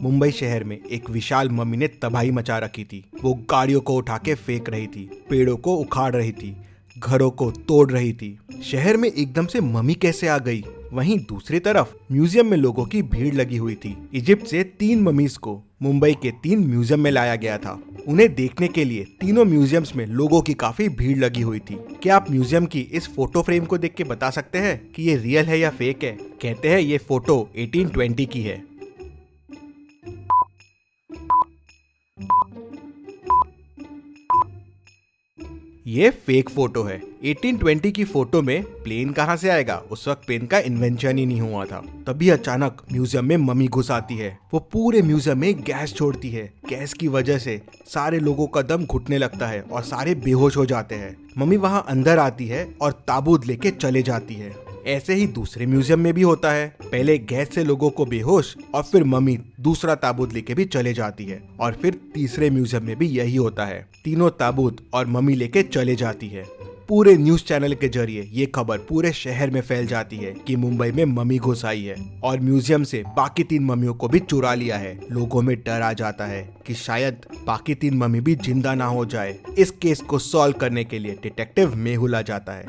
मुंबई शहर में एक विशाल मम्मी ने तबाही मचा रखी थी। वो गाड़ियों को उठा के फेंक रही थी, पेड़ों को उखाड़ रही थी, घरों को तोड़ रही थी। शहर में एकदम से मम्मी कैसे आ गई? वहीं दूसरी तरफ म्यूजियम में लोगों की भीड़ लगी हुई थी। इजिप्ट से 3 ममीज को मुंबई के 3 म्यूजियम में लाया गया था। उन्हें देखने के लिए तीनों म्यूजियम्स में लोगों की काफी भीड़ लगी हुई थी। क्या आप म्यूजियम की इस फोटो फ्रेम को देख के बता सकते हैं कि ये रियल है या फेक है? कहते हैं ये फोटो 1820 की है। ये फेक फोटो है। 1820 की फोटो में प्लेन कहाँ से आएगा? उस वक्त प्लेन का इन्वेंशन ही नहीं हुआ था। तभी अचानक म्यूजियम में मम्मी घुस आती है। वो पूरे म्यूजियम में गैस छोड़ती है। गैस की वजह से सारे लोगों का दम घुटने लगता है और सारे बेहोश हो जाते हैं। मम्मी वहाँ अंदर आती है और ताबूत लेके चले जाती है। ऐसे ही दूसरे म्यूजियम में भी होता है। पहले गैस से लोगों को बेहोश और फिर मम्मी दूसरा ताबूत लेके भी चले जाती है और फिर तीसरे म्यूजियम में भी यही होता है। तीनों ताबूत और मम्मी लेके चले जाती है। पूरे न्यूज चैनल के जरिए ये खबर पूरे शहर में फैल जाती है कि मुंबई में मम्मी घुस आई है और म्यूजियम से बाकी 3 मम्मियों को भी चुरा लिया है। लोगों में डर आ जाता है कि शायद बाकी 3 मम्मी भी जिंदा ना हो जाए। इस केस को सॉल्व करने के लिए डिटेक्टिव मेहुल आ जाता है।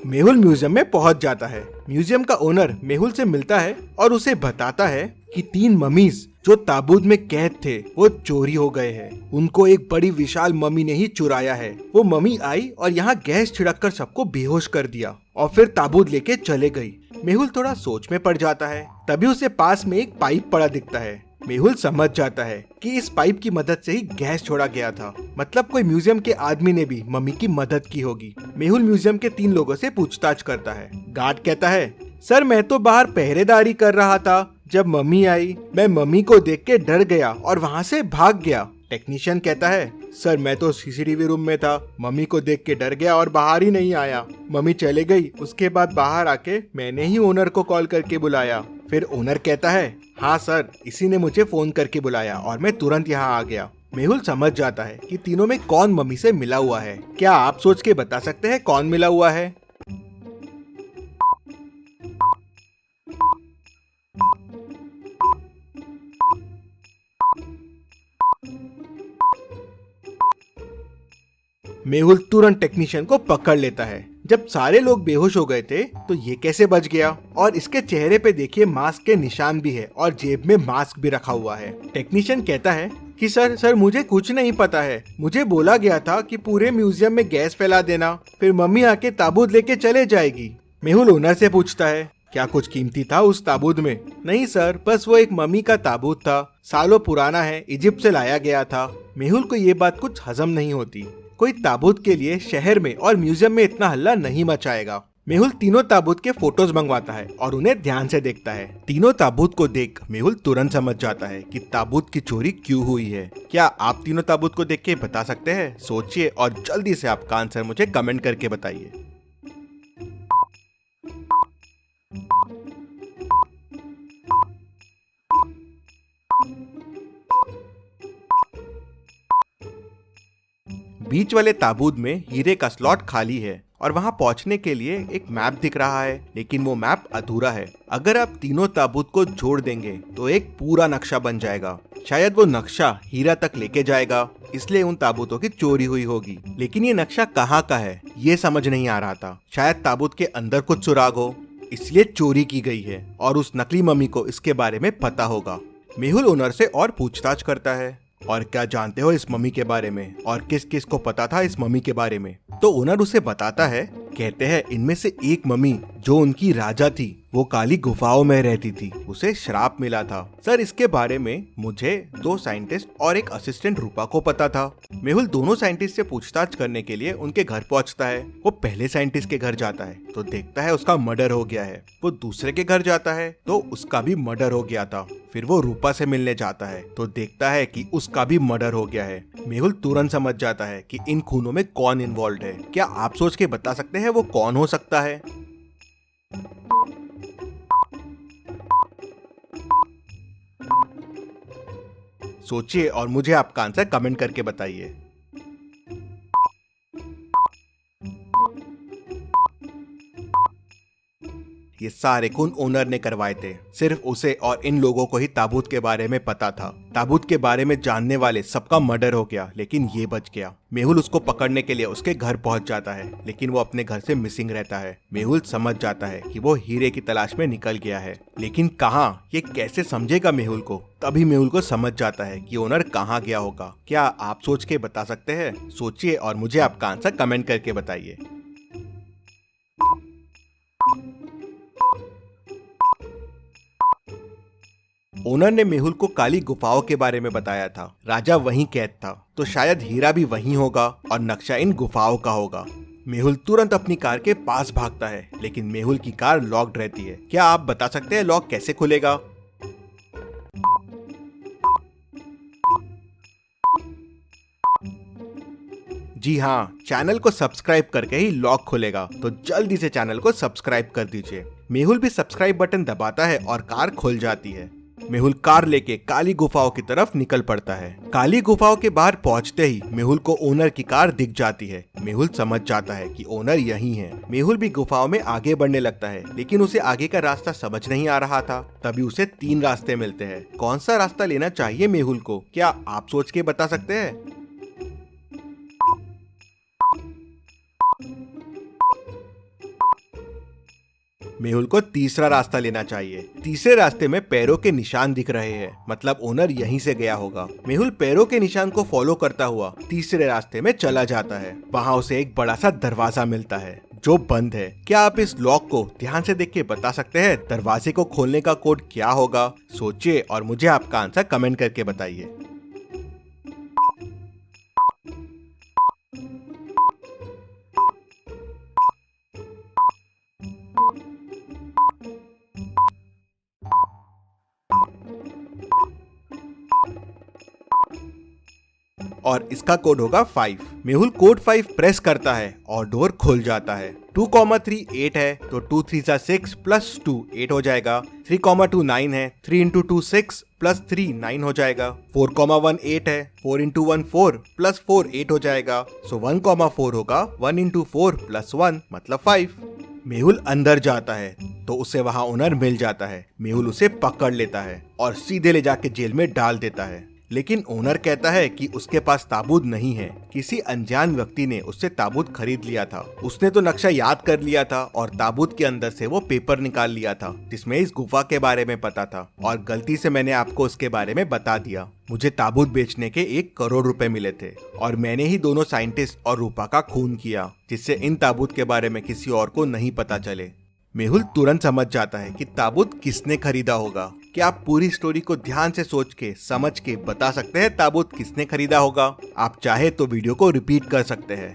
मेहुल म्यूजियम में पहुंच जाता है। म्यूजियम का ओनर मेहुल से मिलता है और उसे बताता है कि 3 मम्मीज जो ताबूत में कैद थे वो चोरी हो गए हैं। उनको एक बड़ी विशाल मम्मी ने ही चुराया है। वो मम्मी आई और यहाँ गैस छिड़क कर सबको बेहोश कर दिया और फिर ताबूत लेके चले गई। मेहुल थोड़ा सोच में पड़ जाता है। तभी उसे पास में एक पाइप पड़ा दिखता है। मेहुल समझ जाता है कि इस पाइप की मदद से ही गैस छोड़ा गया था। मतलब कोई म्यूजियम के आदमी ने भी मम्मी की मदद की होगी। मेहुल म्यूजियम के 3 लोगों से पूछताछ करता है। गार्ड कहता है, सर मैं तो बाहर पहरेदारी कर रहा था। जब मम्मी आई मैं मम्मी को देख के डर गया और वहाँ से भाग गया। टेक्नीशियन कहता है, सर मैं तो सीसीटीवी रूम में था। मम्मी को देख के डर गया और बाहर ही नहीं आया। मम्मी चले गई। उसके बाद बाहर आके मैंने ही ओनर को कॉल करके बुलाया। फिर ओनर कहता है, हाँ सर इसी ने मुझे फोन करके बुलाया और मैं तुरंत यहाँ आ गया। मेहुल समझ जाता है कि तीनों में कौन मम्मी से मिला हुआ है। क्या आप सोच के बता सकते हैं कौन मिला हुआ है? मेहुल तुरंत टेक्नीशियन को पकड़ लेता है। जब सारे लोग बेहोश हो गए थे तो ये कैसे बच गया? और इसके चेहरे पे देखिए मास्क के निशान भी है और जेब में मास्क भी रखा हुआ है। टेक्नीशियन कहता है कि सर मुझे कुछ नहीं पता है। मुझे बोला गया था कि पूरे म्यूजियम में गैस फैला देना, फिर मम्मी आके ताबूत लेके चले जाएगी। मेहुल ओनर से पूछता है, क्या कुछ कीमती था उस ताबूत में? नहीं सर, बस वो एक मम्मी का ताबूत था। सालों पुराना है, इजिप्ट से लाया गया था। मेहुल को ये बात कुछ हजम नहीं होती। कोई ताबूत के लिए शहर में और म्यूजियम में इतना हल्ला नहीं मचाएगा। मेहुल तीनों ताबूत के फोटोज मंगवाता है और उन्हें ध्यान से देखता है। तीनों ताबूत को देख मेहुल तुरंत समझ जाता है कि ताबूत की चोरी क्यों हुई है। क्या आप तीनों ताबूत को देख के बता सकते हैं? सोचिए और जल्दी से आपका आंसर मुझे कमेंट करके बताइए। बीच वाले ताबूत में हीरे का स्लॉट खाली है और वहां पहुंचने के लिए एक मैप दिख रहा है, लेकिन वो मैप अधूरा है। अगर आप तीनों ताबूत को जोड़ देंगे तो एक पूरा नक्शा बन जाएगा। शायद वो नक्शा हीरा तक लेके जाएगा, इसलिए उन ताबूतों की चोरी हुई होगी। लेकिन ये नक्शा कहाँ का है ये समझ नहीं आ रहा था। शायद ताबूत के अंदर कुछ सुराग हो, इसलिए चोरी की गई है और उस नकली मम्मी को इसके बारे में पता होगा। मेहुल ओनर से और पूछताछ करता है, और क्या जानते हो इस मम्मी के बारे में और किस किस को पता था इस मम्मी के बारे में? तो ओनर उसे बताता है। कहते हैं इनमें से एक मम्मी जो उनकी राजा थी वो काली गुफाओं में रहती थी, उसे श्राप मिला था। सर इसके बारे में मुझे 2 साइंटिस्ट और एक असिस्टेंट रूपा को पता था। मेहुल दोनों साइंटिस्ट से पूछताछ करने के लिए उनके घर पहुंचता है। वो पहले साइंटिस्ट के घर जाता है तो देखता है उसका मर्डर हो गया है। वो दूसरे के घर जाता है तो उसका भी मर्डर हो गया था। फिर वो रूपा से मिलने जाता है तो देखता है कि उसका भी मर्डर हो गया है। मेहुल तुरंत समझ जाता है कि इन खूनों में कौन इन्वॉल्व है। क्या आप सोच के बता सकते हैं वो कौन हो सकता है? सोचिए और मुझे आपका आंसर कमेंट करके बताइए। ये सारे खून ओनर ने करवाए थे। सिर्फ उसे और इन लोगों को ही ताबूत के बारे में पता था। ताबूत के बारे में जानने वाले सबका मर्डर हो गया, लेकिन ये बच गया। मेहुल उसको पकड़ने के लिए उसके घर पहुंच जाता है, लेकिन वो अपने घर से मिसिंग रहता है। मेहुल समझ जाता है कि वो हीरे की तलाश में निकल गया है, लेकिन कहाँ, ये कैसे समझेगा मेहुल को? तभी मेहुल को समझ जाता है कि ओनर कहाँ गया होगा। क्या आप सोच के बता सकते हैं? सोचिए और मुझे आपका आंसर कमेंट करके बताइए। ओनर ने मेहुल को काली गुफाओं के बारे में बताया था। राजा वहीं कैद था, तो शायद हीरा भी वहीं होगा और नक्शा इन गुफाओं का होगा। मेहुल तुरंत अपनी कार के पास भागता है, लेकिन मेहुल की कार लॉक्ड रहती है। क्या आप बता सकते हैं लॉक कैसे खुलेगा? जी हाँ, चैनल को सब्सक्राइब करके ही लॉक खुलेगा, तो जल्दी से चैनल को सब्सक्राइब कर दीजिए। मेहुल भी सब्सक्राइब बटन दबाता है और कार खुल जाती है। मेहुल कार लेके काली गुफाओं की तरफ निकल पड़ता है। काली गुफाओं के बाहर पहुंचते ही मेहुल को ओनर की कार दिख जाती है। मेहुल समझ जाता है कि ओनर यही है। मेहुल भी गुफाओं में आगे बढ़ने लगता है, लेकिन उसे आगे का रास्ता समझ नहीं आ रहा था। तभी उसे 3 रास्ते मिलते हैं। कौन सा रास्ता लेना चाहिए मेहुल को? क्या आप सोच के बता सकते हैं? मेहुल को तीसरा रास्ता लेना चाहिए। तीसरे रास्ते में पैरों के निशान दिख रहे हैं, मतलब ओनर यहीं से गया होगा। मेहुल पैरों के निशान को फॉलो करता हुआ तीसरे रास्ते में चला जाता है। वहाँ उसे एक बड़ा सा दरवाजा मिलता है जो बंद है। क्या आप इस लॉक को ध्यान से देख के बता सकते हैं दरवाजे को खोलने का कोड क्या होगा? सोचिए और मुझे आपका आंसर कमेंट करके बताइए। और इसका कोड होगा 5। मेहुल कोड 5 प्रेस करता है और डोर खुल जाता है। 2,3 8 है, तो 2 3 6 प्लस 2 8 हो जाएगा। 3,2 9 है, 3 इंटू 2 6 प्लस 3 9 हो जाएगा। 4,1 8 है, 4 इंटू 1 4 प्लस 4 8 हो जाएगा। सो 1,4 होगा 1 इंटू 4 प्लस 1 मतलब 5। मेहुल अंदर जाता है तो उसे वहाँ ओनर मिल जाता है। मेहुल उसे पकड़ लेता है और सीधे ले जाके जेल में डाल देता है, लेकिन ओनर कहता है कि उसके पास ताबूत नहीं है। किसी अनजान व्यक्ति ने उससे ताबूत खरीद लिया था। उसने तो नक्शा याद कर लिया था और ताबूत के अंदर से वो पेपर निकाल लिया था जिसमें इस गुफा के बारे में पता था, और गलती से मैंने आपको उसके बारे में बता दिया। मुझे ताबूत बेचने के 1 करोड़ रुपए मिले थे और मैंने ही दोनों साइंटिस्ट और रूपा का खून किया, जिससे इन ताबूत के बारे में किसी और को नहीं पता चले। मेहुल तुरंत समझ जाता है कि ताबूत किसने खरीदा होगा। क्या आप पूरी स्टोरी को ध्यान से सोच के समझ के बता सकते हैं ताबूत किसने खरीदा होगा? आप चाहे तो वीडियो को रिपीट कर सकते हैं।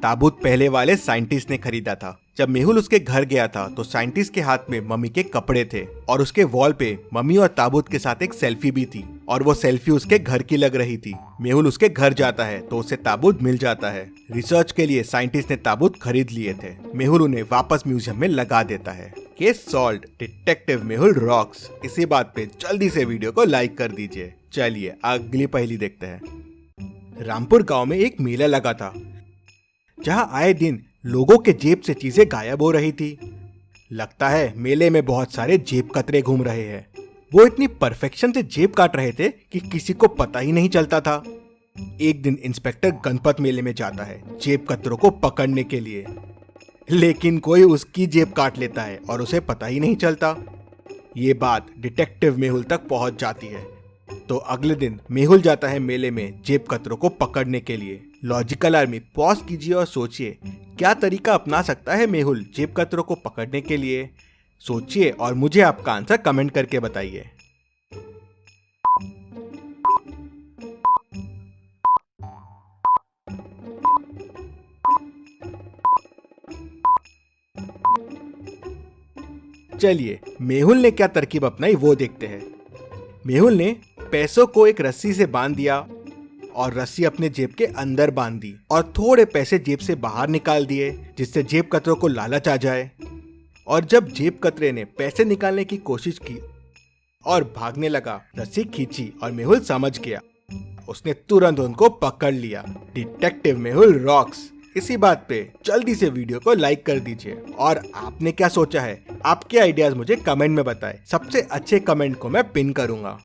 ताबूत पहले वाले साइंटिस्ट ने खरीदा था। जब मेहुल उसके घर गया था तो साइंटिस्ट के हाथ में मम्मी के कपड़े थे और उसके वॉल पे मम्मी और ताबूत के साथ एक सेल्फी भी थी, और वो सेल्फी उसके घर की लग रही थी। मेहुल उसके घर जाता है तो उसे ताबूत मिल जाता है। रिसर्च के लिए साइंटिस्ट ने ताबूत खरीद लिए थे। मेहुल उन्हें वापस म्यूजियम में लगा देता है। Case solved, detective Mehul rocks. इसी बात पे जल्दी से वीडियो को लाइक कर दीजिए। चलिए अगली पहेली देखते हैं। रामपुर गांव में एक मेला लगा था जहां आए दिन लोगों के जेब से चीजें गायब हो रही थी। लगता है मेले में बहुत सारे जेब कतरे घूम रहे हैं। वो इतनी परफेक्शन से जेब काट रहे थे कि किसी को पता ही नहीं चलता था। एक दिन इंस्पेक्टर गणपत मेले में जाता है जेब कतरों को पकड़ने के लिए, लेकिन कोई उसकी जेब काट लेता है और उसे पता ही नहीं चलता। ये बात डिटेक्टिव मेहुल तक पहुंच जाती है, तो अगले दिन मेहुल जाता है मेले में जेब कतरों को पकड़ने के लिए। लॉजिकल आर्मी पॉज कीजिए और सोचिए क्या तरीका अपना सकता है मेहुल जेब कतरों को पकड़ने के लिए। सोचिए और मुझे आपका आंसर कमेंट करके बताइए। चलिए मेहुल ने क्या तरकीब अपनाई वो देखते हैं। मेहुल ने पैसों को एक रस्सी से बांध दिया और रस्सी अपने जेब के अंदर बांध दी और थोड़े पैसे जेब से बाहर निकाल दिए, जिससे जेब कतरों को लालच आ जाए। और जब जेब कतरे ने पैसे निकालने की कोशिश की और भागने लगा, रस्सी खींची और मेहुल समझ गया उसने तुरंत उनको पकड़ लिया। Detective Mehul rocks. इसी बात पे जल्दी से वीडियो को लाइक कर दीजिए। और आपने क्या सोचा है, आपके आइडियाज मुझे कमेंट में बताएं। सबसे अच्छे कमेंट को मैं पिन करूंगा।